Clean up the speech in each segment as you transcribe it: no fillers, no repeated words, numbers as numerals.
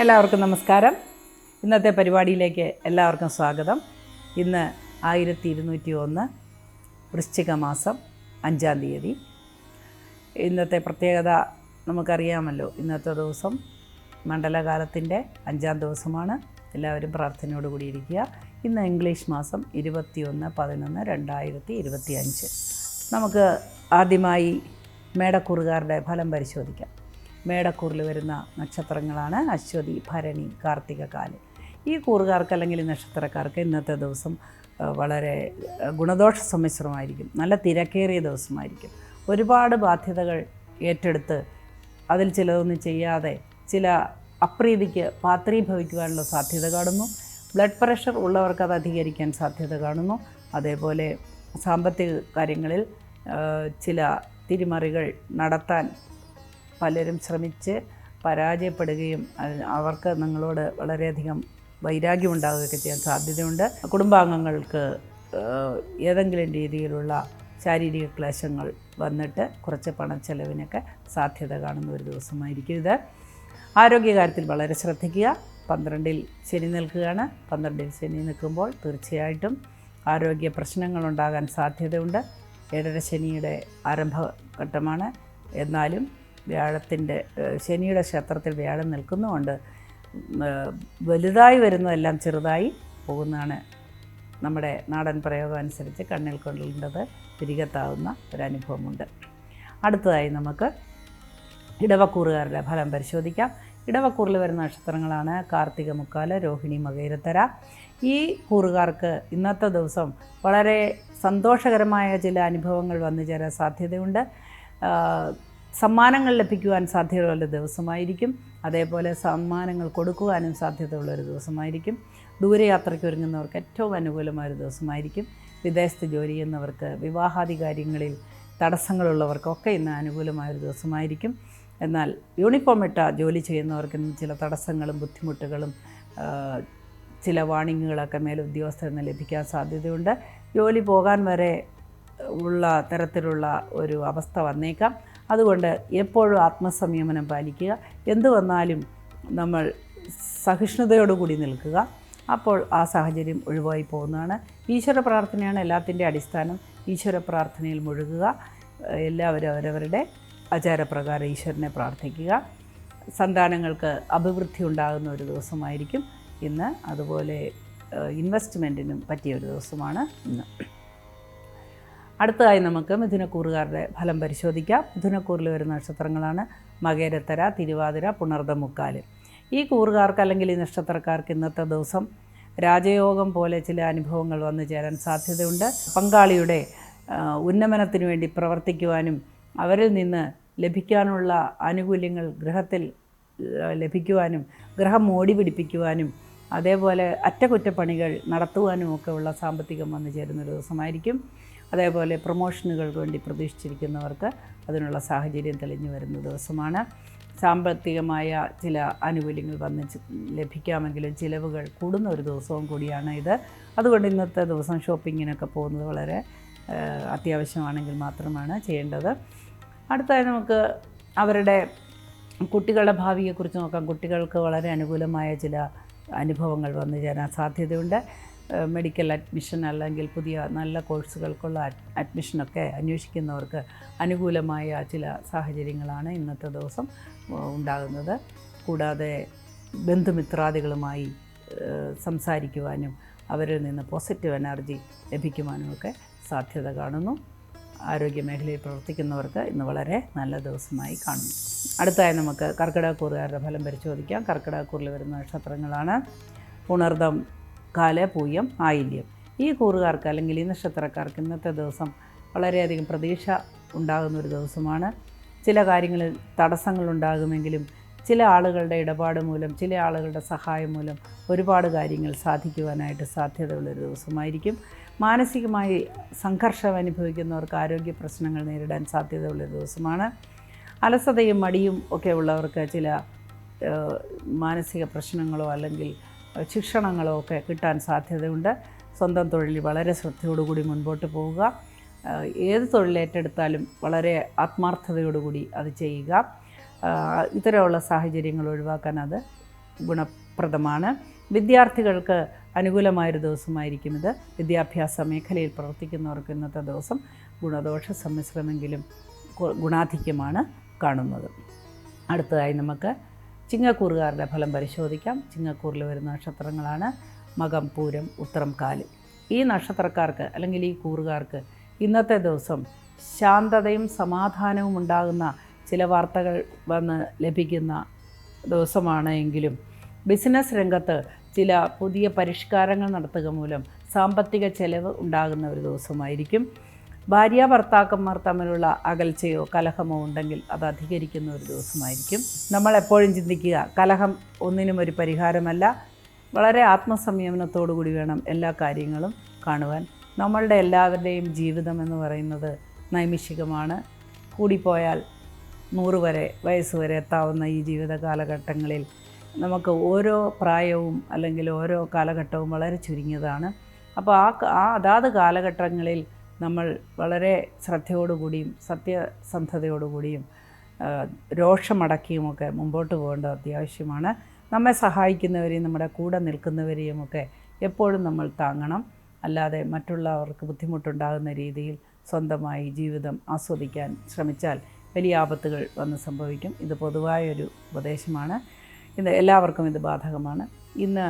എല്ലാവർക്കും നമസ്കാരം. ഇന്നത്തെ പരിപാടിയിലേക്ക് എല്ലാവർക്കും സ്വാഗതം. ഇന്ന് 1201 വൃശ്ചിക മാസം 5-ാം തീയതി. ഇന്നത്തെ പ്രത്യേകത നമുക്കറിയാമല്ലോ. ഇന്നത്തെ ദിവസം മണ്ഡലകാലത്തിൻ്റെ 5-ാം ദിവസമാണ്. എല്ലാവരും പ്രാർത്ഥനയോട് കൂടിയിരിക്കുക. ഇന്ന് ഇംഗ്ലീഷ് മാസം 21/11/2025. നമുക്ക് ആദ്യമായി മേടക്കൂറുകാരുടെ ഫലം പരിശോധിക്കാം. മേടക്കൂറിൽ വരുന്ന നക്ഷത്രങ്ങളാണ് അശ്വതി, ഭരണി, കാർത്തിക, കാല്. ഈ കൂറുകാർക്ക് അല്ലെങ്കിൽ നക്ഷത്രക്കാർക്ക് ഇന്നത്തെ ദിവസം വളരെ ഗുണദോഷ സമ്മിശ്രമായിരിക്കും. നല്ല തിരക്കേറിയ ദിവസമായിരിക്കും. ഒരുപാട് ബാധ്യതകൾ ഏറ്റെടുത്ത് അതിൽ ചിലതൊന്നും ചെയ്യാതെ ചില അപ്രീതിക്ക് പാത്രീഭവിക്കുവാനുള്ള സാധ്യത കാണുന്നു. ബ്ലഡ് പ്രഷർ ഉള്ളവർക്ക് അത് അധികരിക്കാൻ സാധ്യത കാണുന്നു. അതേപോലെ സാമ്പത്തിക കാര്യങ്ങളിൽ ചില തിരിമറികൾ നടത്താൻ പലരും ശ്രമിച്ച് പരാജയപ്പെടുകയും അവർക്ക് നിങ്ങളോട് വളരെയധികം വൈരാഗ്യം ഉണ്ടാകുകയൊക്കെ ചെയ്യാൻ സാധ്യതയുണ്ട്. കുടുംബാംഗങ്ങൾക്ക് ഏതെങ്കിലും രീതിയിലുള്ള ശാരീരിക ക്ലേശങ്ങൾ വന്നിട്ട് കുറച്ച് പണച്ചെലവിനൊക്കെ സാധ്യത കാണുന്ന ഒരു ദിവസമായിരിക്കും ഇത്. ആരോഗ്യകാര്യത്തിൽ വളരെ ശ്രദ്ധിക്കുക. 12-ൽ ശനി നിൽക്കുകയാണ്. 12-ൽ ശനി നിൽക്കുമ്പോൾ തീർച്ചയായിട്ടും ആരോഗ്യ പ്രശ്നങ്ങളുണ്ടാകാൻ സാധ്യതയുണ്ട്. 7-ര ശനിയുടെ ആരംഭഘട്ടമാണ്. എന്നാലും ശനിയുടെ ക്ഷേത്രത്തിൽ വ്യാഴം നിൽക്കുന്നതുകൊണ്ട് വലുതായി വരുന്നതെല്ലാം ചെറുതായി പോകുന്നതാണ് നമ്മുടെ നാടൻ പ്രയോഗം അനുസരിച്ച് കണ്ണിൽ കൊണ്ടത് തിരികെത്താവുന്ന ഒരനുഭവമുണ്ട്. അടുത്തതായി നമുക്ക് ഇടവക്കൂറുകാരുടെ ഫലം പരിശോധിക്കാം. ഇടവക്കൂറിൽ വരുന്ന നക്ഷത്രങ്ങളാണ് കാർത്തിക, മുക്കാല്, രോഹിണി, മകയിരത്തര. ഈ കൂറുകാർക്ക് ഇന്നത്തെ ദിവസം വളരെ സന്തോഷകരമായ ചില അനുഭവങ്ങൾ വന്നു ചേരാൻ സാധ്യതയുണ്ട്. സമ്മാനങ്ങൾ ലഭിക്കുവാൻ സാധ്യതയുള്ള ദിവസമായിരിക്കും. അതേപോലെ സമ്മാനങ്ങൾ കൊടുക്കുവാനും സാധ്യതയുള്ളൊരു ദിവസമായിരിക്കും. ദൂരയാത്രയ്ക്ക് ഒരുങ്ങുന്നവർക്ക് ഏറ്റവും അനുകൂലമായൊരു ദിവസമായിരിക്കും. വിദേശത്ത് ജോലി ചെയ്യുന്നവർക്ക്, വിവാഹാദി കാര്യങ്ങളിൽ തടസ്സങ്ങളുള്ളവർക്കൊക്കെ ഇന്ന് അനുകൂലമായൊരു ദിവസമായിരിക്കും. എന്നാൽ യൂണിഫോം ഇട്ട ജോലി ചെയ്യുന്നവർക്ക് ഇന്ന് ചില തടസ്സങ്ങളും ബുദ്ധിമുട്ടുകളും ചില വാണിങ്ങുകളൊക്കെ മേലുദ്യോഗസ്ഥരിൽ നിന്ന് ലഭിക്കാൻ സാധ്യതയുണ്ട്. ജോലി പോകാൻ വരെ ഉള്ള തരത്തിലുള്ള ഒരു അവസ്ഥ വന്നേക്കാം. അതുകൊണ്ട് എപ്പോഴും ആത്മസംയമനം പാലിക്കുക. എന്തു വന്നാലും നമ്മൾ സഹിഷ്ണുതയോടുകൂടി നിൽക്കുക. അപ്പോൾ ആ സാഹചര്യം ഒഴിവായി പോകുന്നതാണ്. ഈശ്വര പ്രാർത്ഥനയാണ് എല്ലാത്തിൻ്റെ അടിസ്ഥാനം. ഈശ്വര പ്രാർത്ഥനയിൽ മുഴുകുക. എല്ലാവരും അവരവരുടെ ആചാരപ്രകാരം ഈശ്വരനെ പ്രാർത്ഥിക്കുക. സന്താനങ്ങൾക്ക് അഭിവൃദ്ധി ഉണ്ടാകുന്ന ഒരു ദിവസമായിരിക്കും ഇന്ന്. അതുപോലെ ഇൻവെസ്റ്റ്മെൻറ്റിനും പറ്റിയ ഒരു ദിവസമാണ് ഇന്ന്. അടുത്തതായി നമുക്ക് മിഥുനക്കൂറുകാരുടെ ഫലം പരിശോധിക്കാം. മിഥുനക്കൂറിൽ വരുന്ന നക്ഷത്രങ്ങളാണ് മകയിരത്തര, തിരുവാതിര, പുണർദം, മുക്കാല്. ഈ കൂറുകാർക്ക് അല്ലെങ്കിൽ ഈ നക്ഷത്രക്കാർക്ക് ഇന്നത്തെ ദിവസം രാജയോഗം പോലെ ചില അനുഭവങ്ങൾ വന്നു ചേരാൻ സാധ്യതയുണ്ട്. പങ്കാളിയുടെ ഉന്നമനത്തിന് വേണ്ടി പ്രവർത്തിക്കുവാനും അവരിൽ നിന്ന് ലഭിക്കാനുള്ള ആനുകൂല്യങ്ങൾ ഗൃഹത്തിൽ ലഭിക്കുവാനും ഗൃഹം മോടി പിടിപ്പിക്കുവാനും അതേപോലെ അറ്റകുറ്റപ്പണികൾ നടത്തുവാനും ഒക്കെ ഉള്ള സാമ്പത്തികം വന്നു ചേരുന്നൊരു ദിവസമായിരിക്കും. അതേപോലെ പ്രൊമോഷനുകൾക്ക് വേണ്ടി പ്രതീക്ഷിച്ചിരിക്കുന്നവർക്ക് അതിനുള്ള സാഹചര്യം തെളിഞ്ഞു വരുന്ന ദിവസമാണ്. സാമ്പത്തികമായ ചില ആനുകൂല്യങ്ങൾ വന്ന് ലഭിക്കാമെങ്കിലും ചിലവുകൾ കൂടുന്ന ഒരു ദിവസവും കൂടിയാണ് ഇത്. അതുകൊണ്ട് ഇന്നത്തെ ദിവസം ഷോപ്പിങ്ങിനൊക്കെ പോകുന്നത് വളരെ അത്യാവശ്യമാണെങ്കിൽ മാത്രമാണ് ചെയ്യേണ്ടത്. അടുത്തായി നമുക്ക് അവരുടെ കുട്ടികളുടെ ഭാവിയെക്കുറിച്ച് നോക്കാം. കുട്ടികൾക്ക് വളരെ അനുകൂലമായ ചില അനുഭവങ്ങൾ വന്നു ചേരാൻ സാധ്യതയുണ്ട്. മെഡിക്കൽ അഡ്മിഷൻ അല്ലെങ്കിൽ പുതിയ നല്ല കോഴ്സുകൾക്കുള്ള അഡ്മിഷനൊക്കെ അന്വേഷിക്കുന്നവർക്ക് അനുകൂലമായ ചില സാഹചര്യങ്ങളാണ് ഇന്നത്തെ ദിവസം ഉണ്ടാകുന്നത്. കൂടാതെ ബന്ധുമിത്രാദികളുമായി സംസാരിക്കുവാനും അവരിൽ നിന്ന് പോസിറ്റീവ് എനർജി ലഭിക്കുവാനുമൊക്കെ സാധ്യത കാണുന്നു. ആരോഗ്യമേഖലയിൽ പ്രവർത്തിക്കുന്നവർക്ക് ഇന്ന് വളരെ നല്ല ദിവസമായി കാണുന്നു. അടുത്തായി നമുക്ക് കർക്കിടകക്കൂറുകാരുടെ ഫലം പരിശോധിക്കാം. കർക്കിടകക്കൂറിൽ വരുന്ന നക്ഷത്രങ്ങളാണ് പുണർദം, കാല്, പൂയം, ആയില്യം. ഈ കൂറുകാർക്ക് അല്ലെങ്കിൽ ഈ നക്ഷത്രക്കാർക്ക് ഇന്നത്തെ ദിവസം വളരെയധികം പ്രതീക്ഷ ഉണ്ടാകുന്നൊരു ദിവസമാണ്. ചില കാര്യങ്ങളിൽ തടസ്സങ്ങളുണ്ടാകുമെങ്കിലും ചില ആളുകളുടെ ഇടപാട് മൂലം, ചില ആളുകളുടെ സഹായം മൂലം ഒരുപാട് കാര്യങ്ങൾ സാധിക്കുവാനായിട്ട് സാധ്യതയുള്ളൊരു ദിവസമായിരിക്കും. മാനസികമായി സംഘർഷം അനുഭവിക്കുന്നവർക്ക് ആരോഗ്യ പ്രശ്നങ്ങൾ നേരിടാൻ സാധ്യതയുള്ളൊരു ദിവസമാണ്. അലസതയും മടിയും ഒക്കെ ഉള്ളവർക്ക് ചില മാനസിക പ്രശ്നങ്ങളോ അല്ലെങ്കിൽ ശിക്ഷണങ്ങളോ ഒക്കെ കിട്ടാൻ സാധ്യതയുണ്ട്. സ്വന്തം തൊഴിലിൽ വളരെ ശ്രദ്ധയോടുകൂടി മുൻപോട്ട് പോവുക. ഏത് തൊഴിലേറ്റെടുത്താലും വളരെ ആത്മാർത്ഥതയോടുകൂടി അത് ചെയ്യുക. ഇത്തരമുള്ള സാഹചര്യങ്ങൾ ഒഴിവാക്കാൻ അത് ഗുണപ്രദമാണ്. വിദ്യാർത്ഥികൾക്ക് അനുകൂലമായൊരു ദിവസമായിരിക്കും ഇത്. വിദ്യാഭ്യാസ മേഖലയിൽ പ്രവർത്തിക്കുന്നവർക്ക് ഇന്നത്തെ ദിവസം ഗുണദോഷ സമ്മിശ്രമെങ്കിലും ഗുണാധിക്യമാണ് കാണുന്നത്. അടുത്തതായി നമുക്ക് ചിങ്ങക്കൂറുകാരുടെ ഫലം പരിശോധിക്കാം. ചിങ്ങക്കൂറിൽ വരുന്ന നക്ഷത്രങ്ങളാണ് മകം, പൂരം, ഉത്രം, കാല്. ഈ നക്ഷത്രക്കാർക്ക് അല്ലെങ്കിൽ ഈ കൂറുകാർക്ക് ഇന്നത്തെ ദിവസം ശാന്തതയും സമാധാനവും ഉണ്ടാകുന്ന ചില വാർത്തകൾ വന്ന് ലഭിക്കുന്ന ദിവസമാണ് എങ്കിലും ബിസിനസ് രംഗത്ത് ചില പുതിയ പരിഷ്കാരങ്ങൾ നടത്തുക മൂലം സാമ്പത്തിക ചെലവ് ഉണ്ടാകുന്ന ഒരു ദിവസമായിരിക്കും. ഭാര്യ ഭർത്താക്കന്മാർ തമ്മിലുള്ള അകൽച്ചയോ കലഹമോ ഉണ്ടെങ്കിൽ അത് അധികരിക്കുന്ന ഒരു ദിവസമായിരിക്കും. നമ്മൾ എപ്പോഴും ചിന്തിക്കുക, കലഹം ഒന്നിനും ഒരു പരിഹാരമല്ല. വളരെ ആത്മസംയമനത്തോടു കൂടി വേണം എല്ലാ കാര്യങ്ങളും കാണുവാൻ. നമ്മളുടെ എല്ലാവരുടെയും ജീവിതം എന്ന് പറയുന്നത് നൈമിഷികമാണ്. കൂടിപ്പോയാൽ 100 വയസ്സ് വരെ എത്താവുന്ന ഈ ജീവിത കാലഘട്ടങ്ങളിൽ നമുക്ക് ഓരോ പ്രായവും അല്ലെങ്കിൽ ഓരോ കാലഘട്ടവും വളരെ ചുരുങ്ങിയതാണ്. അപ്പോൾ അതാത് കാലഘട്ടങ്ങളിൽ നമ്മൾ വളരെ ശ്രദ്ധയോടുകൂടിയും സത്യസന്ധതയോടുകൂടിയും രോഷമടക്കിയുമൊക്കെ മുമ്പോട്ട് പോകേണ്ടത് അത്യാവശ്യമാണ്. നമ്മെ സഹായിക്കുന്നവരെയും നമ്മുടെ കൂടെ നിൽക്കുന്നവരെയുമൊക്കെ എപ്പോഴും നമ്മൾ താങ്ങണം. അല്ലാതെ മറ്റുള്ളവർക്ക് ബുദ്ധിമുട്ടുണ്ടാകുന്ന രീതിയിൽ സ്വന്തമായി ജീവിതം ആസ്വദിക്കാൻ ശ്രമിച്ചാൽ വലിയ ആപത്തുകൾ വന്ന് സംഭവിക്കും. ഇത് പൊതുവായൊരു ഉപദേശമാണ്. ഇത് എല്ലാവർക്കും ഇത് ബാധകമാണ്. ഇന്ന്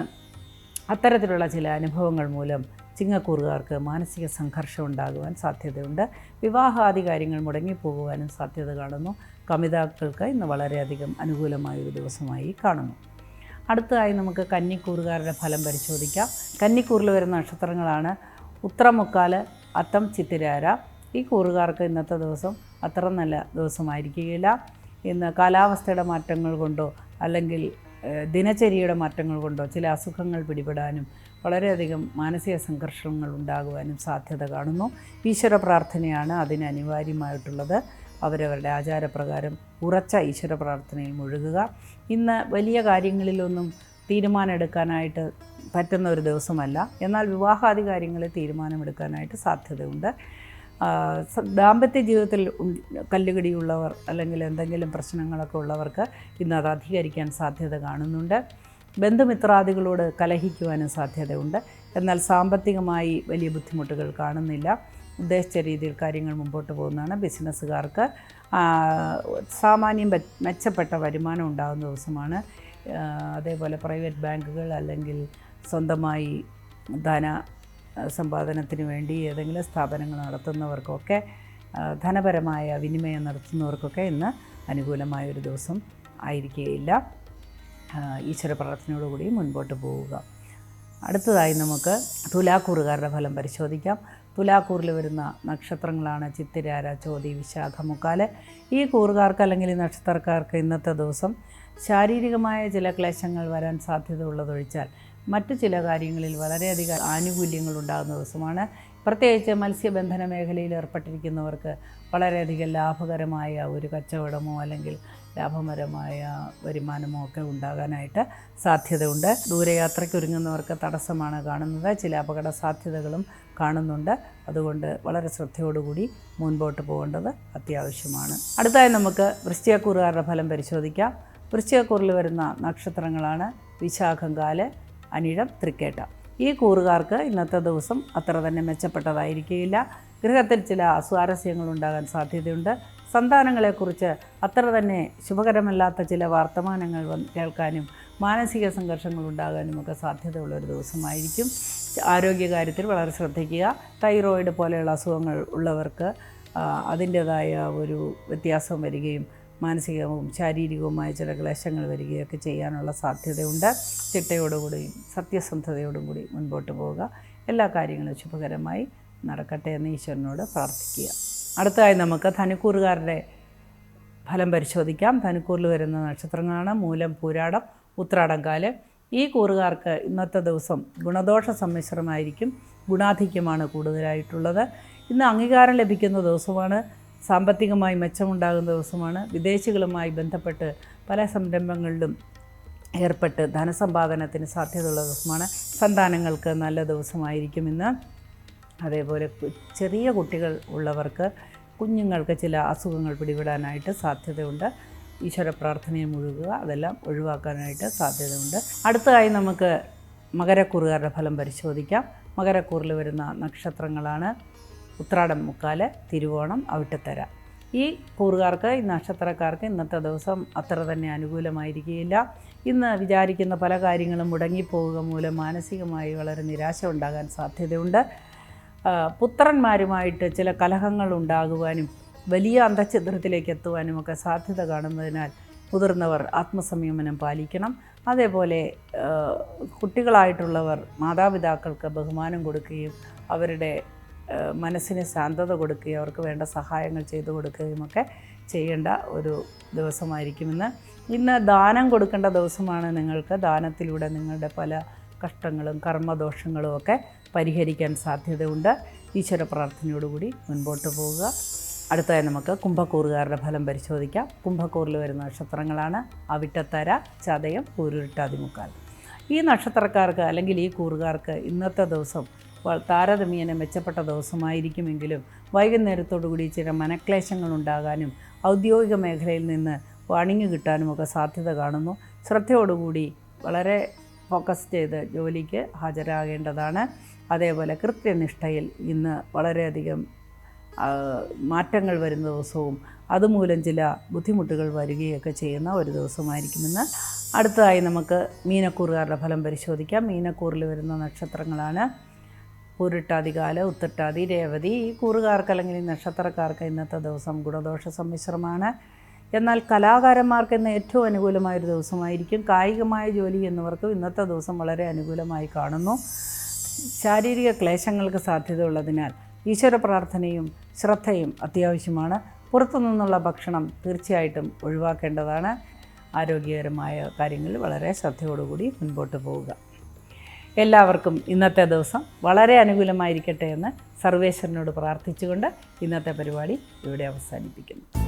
അത്തരത്തിലുള്ള ചില അനുഭവങ്ങൾ മൂലം ചിങ്ങക്കൂറുകാർക്ക് മാനസിക സംഘർഷം ഉണ്ടാകുവാൻ സാധ്യതയുണ്ട്. വിവാഹാദി കാര്യങ്ങൾ മുടങ്ങിപ്പോകുവാനും സാധ്യത കാണുന്നു. കമിതാക്കൾക്ക് ഇന്ന് വളരെയധികം അനുകൂലമായൊരു ദിവസമായി കാണുന്നു. അടുത്തതായി നമുക്ക് കന്നിക്കൂറുകാരുടെ ഫലം പരിശോധിക്കാം. കന്നിക്കൂറിൽ വരുന്ന നക്ഷത്രങ്ങളാണ് ഉത്രമുക്കാല്, അത്തം, ചിത്തിരാര. ഈ കൂറുകാർക്ക് ഇന്നത്തെ ദിവസം അത്ര നല്ല ദിവസമായിരിക്കുകയില്ല. ഇന്ന് കാലാവസ്ഥയുടെ മാറ്റങ്ങൾ കൊണ്ടോ അല്ലെങ്കിൽ ദിനചര്യയുടെ മാറ്റങ്ങൾ കൊണ്ടോ ചില അസുഖങ്ങൾ പിടിപെടാനും വളരെയധികം മാനസിക സംഘർഷങ്ങൾ ഉണ്ടാകുവാനും സാധ്യത കാണുന്നു. ഈശ്വര പ്രാർത്ഥനയാണ് അതിന് അനിവാര്യമായിട്ടുള്ളത്. അവരവരുടെ ആചാരപ്രകാരം ഉറച്ച ഈശ്വര പ്രാർത്ഥനയിൽ മുഴുകുക. ഇന്ന് വലിയ കാര്യങ്ങളിലൊന്നും തീരുമാനമെടുക്കാനായിട്ട് പറ്റുന്ന ഒരു ദിവസമല്ല. എന്നാൽ വിവാഹാദി കാര്യങ്ങളിൽ തീരുമാനമെടുക്കാനായിട്ട് സാധ്യതയുണ്ട്. ദാമ്പത്യ ജീവിതത്തിൽ കല്ലുകടിയുള്ളവർ അല്ലെങ്കിൽ എന്തെങ്കിലും പ്രശ്നങ്ങളൊക്കെ ഉള്ളവർക്ക് ഇന്ന് അത് അധികരിക്കാൻ സാധ്യത കാണുന്നുണ്ട്. ബന്ധുമിത്രാദികളോട് കലഹിക്കുവാനും സാധ്യതയുണ്ട്. എന്നാൽ സാമ്പത്തികമായി വലിയ ബുദ്ധിമുട്ടുകൾ കാണുന്നില്ല. ഉദ്ദേശിച്ച രീതിയിൽ കാര്യങ്ങൾ മുമ്പോട്ട് പോകുന്നതാണ്. ബിസിനസ്സുകാർക്ക് സാമാന്യം മെച്ചപ്പെട്ട വരുമാനം ഉണ്ടാകുന്ന ദിവസമാണ്. അതേപോലെ പ്രൈവറ്റ് ബാങ്കുകൾ അല്ലെങ്കിൽ സ്വന്തമായി ധന സമ്പാദനത്തിന് വേണ്ടി ഏതെങ്കിലും സ്ഥാപനങ്ങൾ നടത്തുന്നവർക്കൊക്കെ ധനപരമായ വിനിമയം നടത്തുന്നവർക്കൊക്കെ ഇന്ന് അനുകൂലമായൊരു ദിവസം ആയിരിക്കുകയില്ല. ഈശ്വര പ്രാർത്ഥനയോടുകൂടി മുൻപോട്ട് പോവുക. അടുത്തതായി നമുക്ക് തുലാക്കൂറുകാരുടെ ഫലം പരിശോധിക്കാം. തുലാക്കൂറിൽ വരുന്ന നക്ഷത്രങ്ങളാണ് ചിത്തിരാര, ചോതി, വിശാഖ, മുക്കാല്. ഈ കൂറുകാർക്ക് അല്ലെങ്കിൽ ഈ നക്ഷത്രക്കാർക്ക് ഇന്നത്തെ ദിവസം ശാരീരികമായ ചില ക്ലേശങ്ങൾ വരാൻ സാധ്യതയുള്ളതൊഴിച്ചാൽ മറ്റു ചില കാര്യങ്ങളിൽ വളരെയധികം ആനുകൂല്യങ്ങൾ ഉണ്ടാകുന്ന ദിവസമാണ്. പ്രത്യേകിച്ച് മത്സ്യബന്ധന മേഖലയിൽ ഏർപ്പെട്ടിരിക്കുന്നവർക്ക് വളരെയധികം ലാഭകരമായ ഒരു കച്ചവടമോ അല്ലെങ്കിൽ ലാഭകരമായ വരുമാനമോ ഒക്കെ ഉണ്ടാകാനായിട്ട് സാധ്യതയുണ്ട്. ദൂരയാത്രയ്ക്ക് ഒരുങ്ങുന്നവർക്ക് തടസ്സമാണ് കാണുന്നത്. ചില അപകട സാധ്യതകളും കാണുന്നുണ്ട്. അതുകൊണ്ട് വളരെ ശ്രദ്ധയോടുകൂടി മുൻപോട്ട് പോകേണ്ടത് അത്യാവശ്യമാണ്. അടുത്തായി നമുക്ക് വൃശ്ചികക്കൂറുകാരുടെ ഫലം പരിശോധിക്കാം. വൃശ്ചികക്കൂറിൽ വരുന്ന നക്ഷത്രങ്ങളാണ് വിശാഖം, കാല്, അനിഴം, തൃക്കേട്ട. ഈ കൂറുകാർക്ക് ഇന്നത്തെ ദിവസം അത്ര തന്നെ മെച്ചപ്പെട്ടതായിരിക്കുകയില്ല. ഗൃഹത്തിൽ ചില അസ്വാരസ്യങ്ങൾ ഉണ്ടാകാൻ സാധ്യതയുണ്ട്. സന്താനങ്ങളെക്കുറിച്ച് അത്ര തന്നെ ശുഭകരമല്ലാത്ത ചില വർത്തമാനങ്ങൾ കേൾക്കാനും മാനസിക സംഘർഷങ്ങൾ ഉണ്ടാകാനും ഒക്കെ സാധ്യതയുള്ളൊരു ദിവസമായിരിക്കും. ആരോഗ്യകാര്യത്തിൽ വളരെ ശ്രദ്ധിക്കുക. തൈറോയിഡ് പോലെയുള്ള അസുഖങ്ങൾ ഉള്ളവർക്ക് അതിൻ്റേതായ ഒരു വ്യത്യാസം വരികയും മാനസികവും ശാരീരികവുമായ ചില ക്ലേശങ്ങൾ വരികയൊക്കെ ചെയ്യാനുള്ള സാധ്യതയുണ്ട്. ചിട്ടയോടുകൂടിയും സത്യസന്ധതയോടും കൂടി മുൻപോട്ട് പോവുക. എല്ലാ കാര്യങ്ങളും ശുഭകരമായി നടക്കട്ടെ എന്ന് ഈശ്വരനോട് പ്രാർത്ഥിക്കുക. അടുത്തതായി നമുക്ക് ധനുക്കൂറുകാരുടെ ഫലം പരിശോധിക്കാം. ധനുക്കൂറിൽ വരുന്ന നക്ഷത്രങ്ങളാണ് മൂലം, പൂരാടം, ഉത്രാടം, കാല്. ഈ കൂറുകാർക്ക് ഇന്നത്തെ ദിവസം ഗുണദോഷ സമ്മിശ്രമായിരിക്കും. ഗുണാധിക്യമാണ് കൂടുതലായിട്ടുള്ളത്. ഇന്ന് അംഗീകാരം ലഭിക്കുന്ന ദിവസമാണ്. സാമ്പത്തികമായി മെച്ചമുണ്ടാകുന്ന ദിവസമാണ്. വിദേശികളുമായി ബന്ധപ്പെട്ട് പല സംരംഭങ്ങളിലും ഏർപ്പെട്ട് ധനസമ്പാദനത്തിന് സാധ്യതയുള്ള ദിവസമാണ്. സന്താനങ്ങൾക്ക് നല്ല ദിവസമായിരിക്കും ഇന്ന്. അതേപോലെ ചെറിയ കുട്ടികൾ ഉള്ളവർക്ക് കുഞ്ഞുങ്ങൾക്ക് ചില അസുഖങ്ങൾ പിടിപെടാനായിട്ട് സാധ്യതയുണ്ട്. ഈശ്വര പ്രാർത്ഥനയെ മുഴുകുക. അതെല്ലാം ഒഴിവാക്കാനായിട്ട് സാധ്യതയുണ്ട്. അടുത്തതായി നമുക്ക് മകരക്കൂറുകാരുടെ ഫലം പരിശോധിക്കാം. മകരക്കൂറിൽ വരുന്ന നക്ഷത്രങ്ങളാണ് ഉത്രാടം, മുക്കാല്, തിരുവോണം, അവിട്ടത്തര. ഈ കൂറുകാർക്ക്, ഈ നക്ഷത്രക്കാർക്ക് ഇന്നത്തെ ദിവസം അത്ര തന്നെ അനുകൂലമായിരിക്കുകയില്ല. ഇന്ന് വിചാരിക്കുന്ന പല കാര്യങ്ങളും മുടങ്ങിപ്പോവുക മൂലം മാനസികമായി വളരെ നിരാശ ഉണ്ടാകാൻ സാധ്യതയുണ്ട്. പുത്രന്മാരുമായിട്ട് ചില കലഹങ്ങൾ ഉണ്ടാകുവാനും വലിയ അന്തഃഛിദ്രത്തിലേക്ക് എത്തുവാനും ഒക്കെ സാധ്യത കാണുന്നതിനാൽ മുതിർന്നവർ ആത്മസംയമനം പാലിക്കണം. അതേപോലെ കുട്ടികളായിട്ടുള്ളവർ മാതാപിതാക്കൾക്ക് ബഹുമാനം കൊടുക്കുകയും അവരുടെ മനസ്സിന് ശാന്തത കൊടുക്കുകയും അവർക്ക് വേണ്ട സഹായങ്ങൾ ചെയ്തു കൊടുക്കുകയും ഒക്കെ ചെയ്യേണ്ട ഒരു ദിവസമായിരിക്കുമെന്ന്. ഇന്ന് ദാനം കൊടുക്കേണ്ട ദിവസമാണ്. നിങ്ങൾക്ക് ദാനത്തിലൂടെ നിങ്ങളുടെ പല കഷ്ടങ്ങളും കർമ്മദോഷങ്ങളും ഒക്കെ പരിഹരിക്കാൻ സാധ്യതയുണ്ട്. ഈശ്വര പ്രാർത്ഥനയോടുകൂടി മുൻപോട്ട് പോവുക. അടുത്തതായി നമുക്ക് കുംഭക്കൂറുകാരുടെ ഫലം പരിശോധിക്കാം. കുംഭക്കൂറിൽ വരുന്ന നക്ഷത്രങ്ങളാണ് അവിട്ടത്തര, ചതയം, പൂരുരുട്ടാതി, മുക്കാൽ. ഈ നക്ഷത്രക്കാർക്ക് അല്ലെങ്കിൽ ഈ കൂറുകാർക്ക് ഇന്നത്തെ ദിവസം താരതമ്യേന മെച്ചപ്പെട്ട ദിവസമായിരിക്കുമെങ്കിലും വൈകുന്നേരത്തോടുകൂടി ചില മനക്ലേശങ്ങൾ ഉണ്ടാകാനും ഔദ്യോഗിക മേഖലയിൽ നിന്ന് പണിഞ്ഞു കിട്ടാനുമൊക്കെ സാധ്യത കാണുന്നു. ശ്രദ്ധയോടുകൂടി വളരെ ഫോക്കസ് ചെയ്ത് ജോലിക്ക് ഹാജരാകേണ്ടതാണ്. അതേപോലെ കൃത്യനിഷ്ഠയിൽ ഇന്ന് വളരെയധികം മാറ്റങ്ങൾ വരുന്ന ദിവസവും അതുമൂലം ചില ബുദ്ധിമുട്ടുകൾ വരികയൊക്കെ ചെയ്യുന്ന ഒരു ദിവസമായിരിക്കുമെന്ന്. അടുത്തതായി നമുക്ക് മീനക്കൂറുകാരുടെ ഫലം പരിശോധിക്കാം. മീനക്കൂറിൽ വരുന്ന നക്ഷത്രങ്ങളാണ് പൂരിട്ടാതി, കാല, ഉത്രട്ടാതി, രേവതി. ഈ കൂറുകാർക്ക് അല്ലെങ്കിൽ ഈ നക്ഷത്രക്കാർക്ക് ഇന്നത്തെ ദിവസം ഗുണദോഷ സമ്മിശ്രമാണ്. എന്നാൽ കലാകാരന്മാർക്ക് ഇന്ന് ഏറ്റവും അനുകൂലമായൊരു ദിവസമായിരിക്കും. കായികമായ ജോലി ചെയ്യുന്നവർക്കും ഇന്നത്തെ ദിവസം വളരെ അനുകൂലമായി കാണുന്നു. ശാരീരിക ക്ലേശങ്ങൾക്ക് സാധ്യതയുള്ളതിനാൽ ഈശ്വര പ്രാർത്ഥനയും ശ്രദ്ധയും അത്യാവശ്യമാണ്. പുറത്തു നിന്നുള്ള ഭക്ഷണം തീർച്ചയായിട്ടും ഒഴിവാക്കേണ്ടതാണ്. ആരോഗ്യകരമായ കാര്യങ്ങളിൽ വളരെ ശ്രദ്ധയോടുകൂടി മുൻപോട്ട് പോവുക. എല്ലാവർക്കും ഇന്നത്തെ ദിവസം വളരെ അനുകൂലമായിരിക്കട്ടെ എന്ന് സർവേശ്വരനോട് പ്രാർത്ഥിച്ചുകൊണ്ട് ഇന്നത്തെ പരിപാടി ഇവിടെ അവസാനിപ്പിക്കുന്നു.